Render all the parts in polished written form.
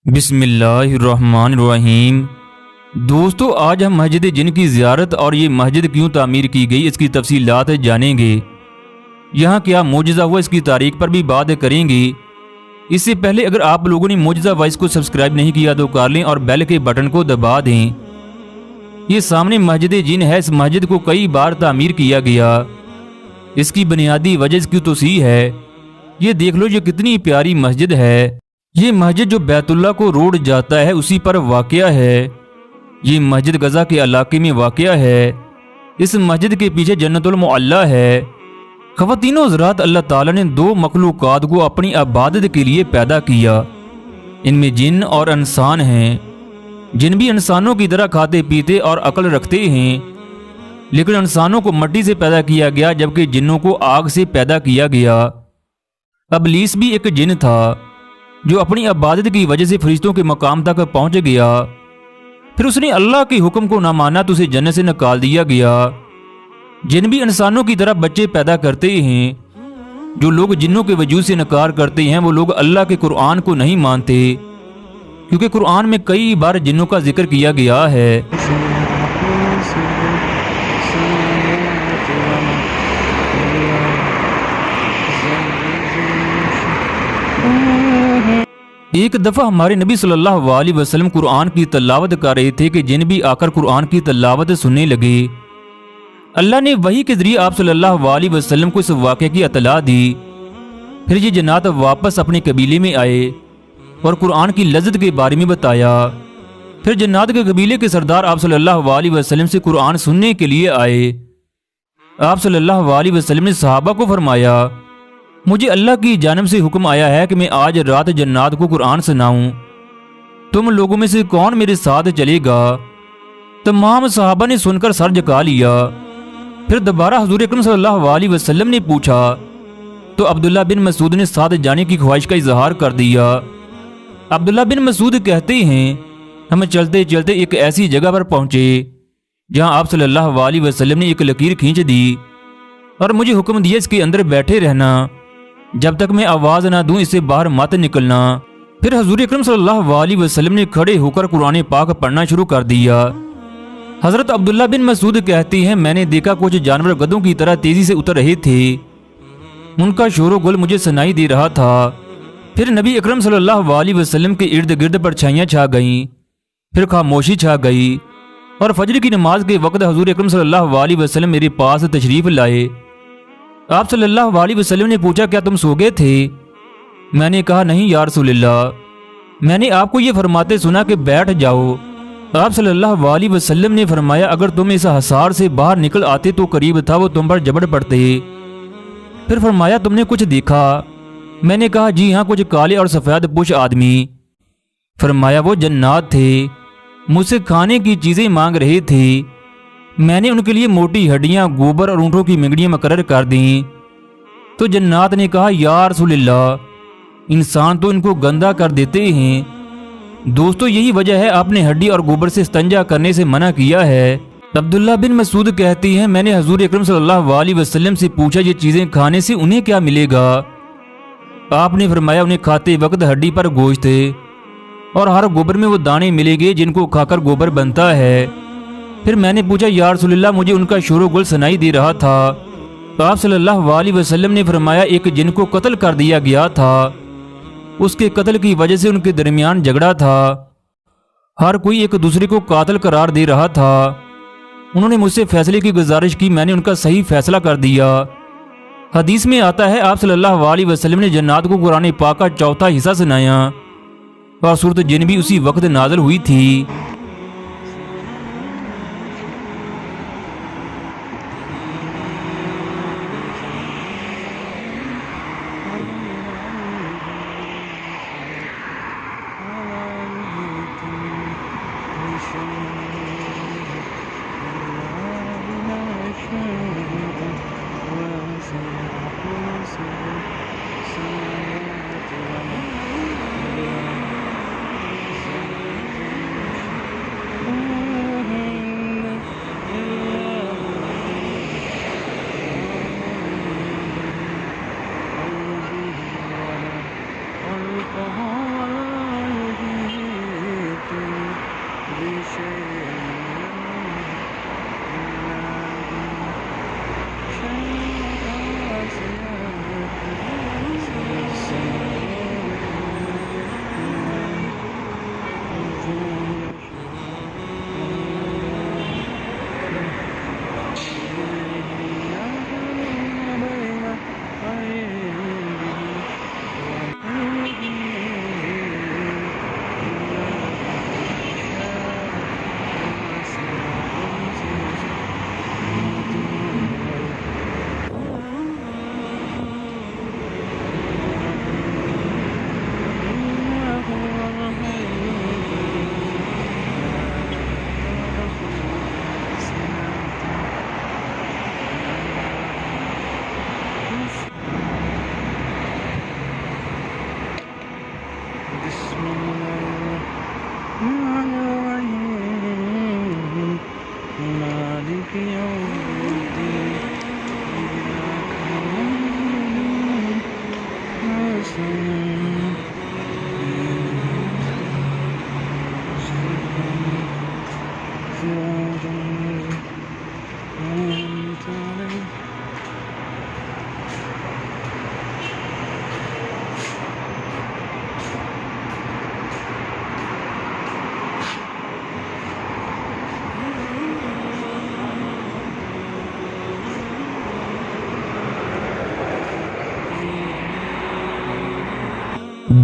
بسم اللہ الرحمن الرحیم۔ دوستو، آج ہم مسجد جن کی زیارت اور یہ مسجد کیوں تعمیر کی گئی اس کی تفصیلات جانیں گے۔ یہاں کیا معجزہ ہوا اس کی تاریخ پر بھی بات کریں گے۔ اس سے پہلے اگر آپ لوگوں نے معجزہ وائس کو سبسکرائب نہیں کیا تو کر لیں اور بیل کے بٹن کو دبا دیں۔ یہ سامنے مسجد جن ہے۔ اس مسجد کو کئی بار تعمیر کیا گیا۔ اس کی بنیادی وجہ اس کی توسیع ہے۔ یہ دیکھ لو، یہ کتنی پیاری مسجد ہے۔ یہ مسجد جو بیت اللہ کو روڈ جاتا ہے اسی پر واقع ہے۔ یہ مسجد غزہ کے علاقے میں واقع ہے۔ اس مسجد کے پیچھے جنت المعلی ہے۔ خواتین و حضرات، اللہ تعالیٰ نے دو مخلوقات کو اپنی عبادت کے لیے پیدا کیا۔ ان میں جن اور انسان ہیں۔ جن بھی انسانوں کی طرح کھاتے پیتے اور عقل رکھتے ہیں، لیکن انسانوں کو مٹی سے پیدا کیا گیا جبکہ جنوں کو آگ سے پیدا کیا گیا۔ ابلیس بھی ایک جن تھا جو اپنی عبادت کی وجہ سے فرشتوں کے مقام تک پہنچ گیا۔ پھر اس نے اللہ کے حکم کو نہ مانا تو اسے جنت سے نکال دیا گیا۔ جن بھی انسانوں کی طرح بچے پیدا کرتے ہیں۔ جو لوگ جنوں کے وجود سے انکار کرتے ہیں وہ لوگ اللہ کے قرآن کو نہیں مانتے، کیونکہ قرآن میں کئی بار جنوں کا ذکر کیا گیا ہے۔ ایک دفعہ ہمارے نبی صلی اللہ علیہ وسلم قرآن کی تلاوت کر رہے تھے کہ جن بھی آ کر قرآن کی تلاوت سننے لگے۔ اللہ نے وحی کے ذریعے آپ صلی اللہ علیہ وسلم کو اس واقعے کی اطلاع دی۔ پھر یہ جنات واپس اپنے قبیلے میں آئے اور قرآن کی لذت کے بارے میں بتایا۔ پھر جنات کے قبیلے کے سردار آپ صلی اللہ علیہ وسلم سے قرآن سننے کے لیے آئے۔ آپ صلی اللہ علیہ وسلم نے صحابہ کو فرمایا، مجھے اللہ کی جانب سے حکم آیا ہے کہ میں آج رات جنات کو قرآن سناؤں۔ تم لوگوں میں سے کون میرے ساتھ چلے گا؟ تمام صحابہ نے سن کر سر جھکا لیا۔ پھر دوبارہ حضور اکرم صلی اللہ علیہ وسلم نے پوچھا تو عبداللہ بن مسعود نے ساتھ جانے کی خواہش کا اظہار کر دیا۔ عبداللہ بن مسعود کہتے ہیں، ہم چلتے چلتے ایک ایسی جگہ پر پہنچے جہاں آپ صلی اللہ علیہ وسلم نے ایک لکیر کھینچ دی اور مجھے حکم دیا اس کے اندر بیٹھے رہنا، جب تک میں آواز نہ دوں اس سے باہر مت نکلنا۔ پھر حضور اکرم صلی اللہ علیہ وسلم نے کھڑے ہو کر قرآن پاک پڑھنا شروع کر دیا۔ حضرت عبداللہ بن مسعود کہتے ہیں، میں نے دیکھا کچھ جانور گدھوں کی طرح تیزی سے اتر رہے تھے۔ ان کا شور و گل مجھے سنائی دے رہا تھا۔ پھر نبی اکرم صلی اللہ علیہ وسلم کے ارد گرد پرچھائیاں چھا گئیں۔ پھر خاموشی چھا گئی اور فجر کی نماز کے وقت حضور اکرم صلی اللہ علیہ وسلم میرے پاس تشریف لائے۔ آپ صلی اللہ علیہ وسلم نے پوچھا، کیا تم سو گئے تھے؟ میں نے کہا، نہیں یا رسول اللہ، میں نے آپ کو یہ فرماتے سنا کہ بیٹھ جاؤ۔ آپ صلی اللہ علیہ وسلم نے فرمایا، اگر تم اس حصار سے باہر نکل آتے تو قریب تھا وہ تم پر جبڑ پڑتے۔ پھر فرمایا، تم نے کچھ دیکھا؟ میں نے کہا، جی ہاں، کچھ کالے اور سفید پوش آدمی۔ فرمایا، وہ جنات تھے، مجھ سے کھانے کی چیزیں مانگ رہے تھے۔ میں نے ان کے لیے موٹی ہڈیاں، گوبر اور اونٹوں کی منگڑیاں مقرر کر دیں۔ تو جنات نے کہا، یا رسول اللہ، انسان تو ان کو گندا کر دیتے ہیں۔ دوستو، یہی وجہ ہے آپ نے ہڈی اور گوبر سے استنجا کرنے سے منع کیا ہے۔ عبداللہ بن مسعود کہتی ہیں، میں نے حضور اکرم صلی اللہ علیہ وسلم سے پوچھا، یہ چیزیں کھانے سے انہیں کیا ملے گا؟ آپ نے فرمایا، انہیں کھاتے وقت ہڈی پر گوشت اور ہر گوبر میں وہ دانے ملے گے جن کو کھا کر گوبر بنتا ہے۔ پھر میں نے پوچھا، یا رسول اللہ، مجھے ان کا شور و گل سنائی دے رہا تھا۔ آپ صلی اللہ علیہ وسلم نے فرمایا، ایک جن کو قتل کر دیا گیا تھا، اس کے قتل کی وجہ سے ان کے درمیان جھگڑا تھا۔ ہر کوئی ایک دوسرے کو قاتل قرار دے رہا تھا۔ انہوں نے مجھ سے فیصلے کی گزارش کی، میں نے ان کا صحیح فیصلہ کر دیا۔ حدیث میں آتا ہے، آپ صلی اللہ علیہ وسلم نے جنات کو قرآن پاک کا چوتھا حصہ سنایا اور سورۃ جن بھی اسی وقت نازل ہوئی تھی۔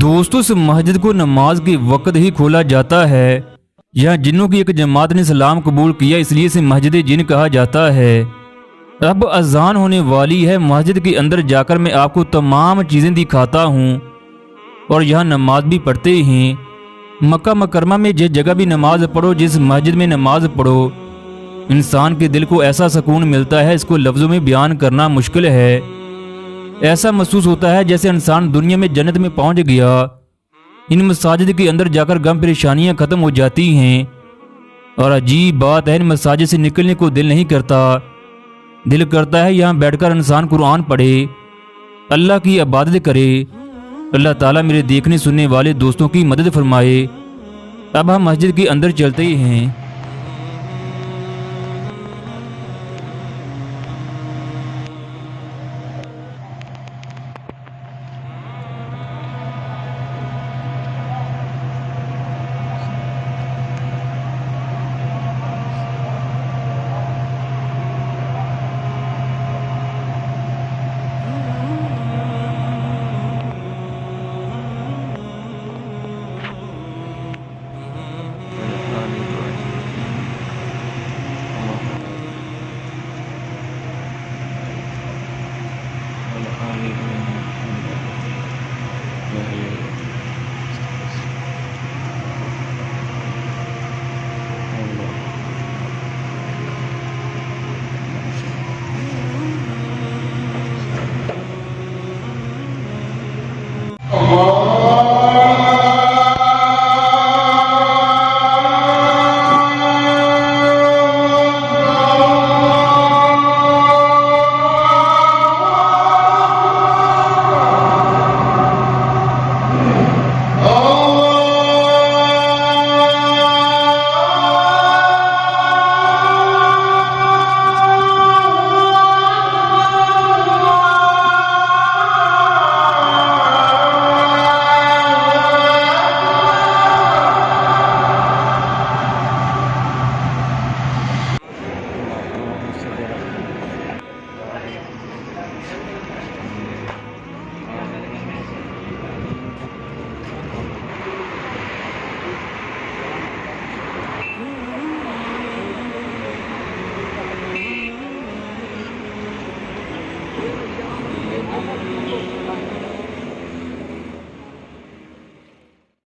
دوستوں سے مسجد کو نماز کے وقت ہی کھولا جاتا ہے۔ یہاں جنوں کی ایک جماعت نے اسلام قبول کیا، اس لیے اسے مسجد جن کہا جاتا ہے۔ اب اذان ہونے والی ہے، مسجد کے اندر جا کر میں آپ کو تمام چیزیں دکھاتا ہوں اور یہاں نماز بھی پڑھتے ہیں۔ مکہ مکرمہ میں جس جگہ بھی نماز پڑھو، جس مسجد میں نماز پڑھو، انسان کے دل کو ایسا سکون ملتا ہے، اس کو لفظوں میں بیان کرنا مشکل ہے۔ ایسا محسوس ہوتا ہے جیسے انسان دنیا میں جنت میں پہنچ گیا۔ ان مساجد کے اندر جا کر غم پریشانیاں ختم ہو جاتی ہیں، اور عجیب بات ہے ان مساجد سے نکلنے کو دل نہیں کرتا۔ دل کرتا ہے یہاں بیٹھ کر انسان قرآن پڑھے، اللہ کی عبادت کرے۔ اللہ تعالیٰ میرے دیکھنے سننے والے دوستوں کی مدد فرمائے۔ اب ہم مسجد کے اندر چلتے ہیں۔